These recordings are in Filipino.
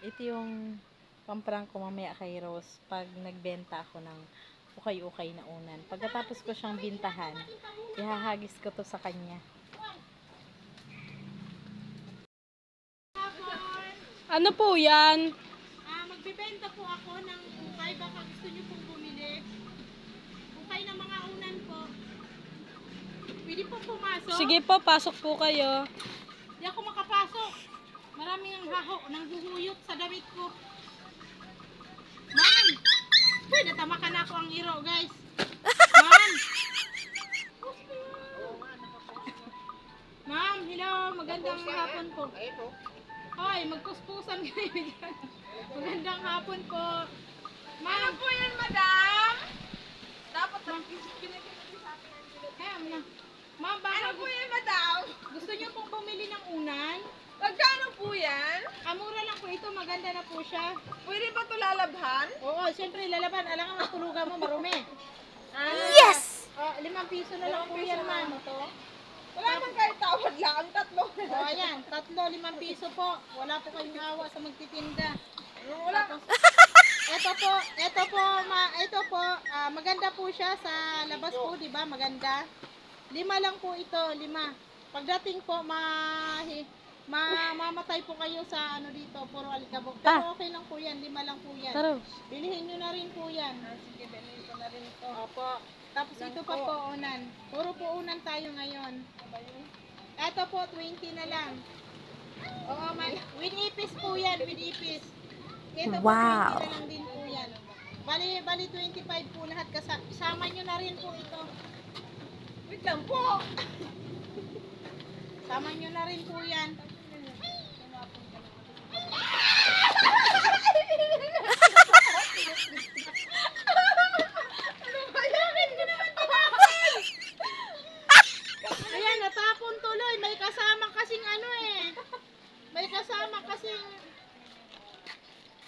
Ito yung pamprang ko mamaya kay Rose pag nagbenta ako ng ukay-ukay na unan. Pagkatapos ko siyang bintahan, ihahagis ko to sa kanya. Ano po yan? Magbibenta po ako ng ukay. Baka gusto nyo pong bumili. Ukay ng mga unan po. Pwede pong pumasok. Sige po, pasok po kayo. Di ako makapasok. Maraming ang haho nang huhuyot sa damit ko. Ma'am! Uy, natamakan ako ang iro, guys. Ma'am! Ma'am, hello. Magandang hapon po. Hoy, magkuskusan kayo dyan. Magandang hapon po. Ma'am! Ano po yan, madam? Dapat Ma'am, baka ano po yan, madam? Gusto niyo pong bumili ng unan? Magkano po yan? Mura lang po ito, maganda na po siya. Pwede ba ito lalabhan? Oo, siyempre lalaban. Alam nga, matulugan mo, marumi. Yes! 5 piso na lang po yan, ma'am. Wala man kahit tawad lang. Ang tatlo. Ayan, 5 piso po. Wala po kayong awa sa magtitinda. Wala. Ito po, maganda po siya sa labas po, di ba? Maganda. 5 lang po ito, 5. Pagdating po, mamatay po kayo sa ano dito, puro alikabok. Pero okay lang po yan, 5 lang po yan. Bilihin nyo na rin po yan. Sige, bilhin ko na rin ito. Opo. Tapos ito pa po, unan. Puro po unan tayo ngayon. Ito po, 20 na lang. Oo, with ipis po yan, with ipis. Ito po, 20 na lang din po yan. Bali 25 po lahat. Kasama nyo na rin po ito. Wait lang po. Sama nyo na rin po yan. Ayan, natapon tuloy. May kasama kasing ano eh. May kasama kasing...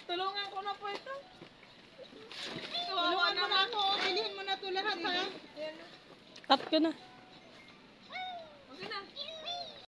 Tulungan ko na po ito. Tulungan mo na ako. Bilhin mo na ito lahat ha. Cut ko na.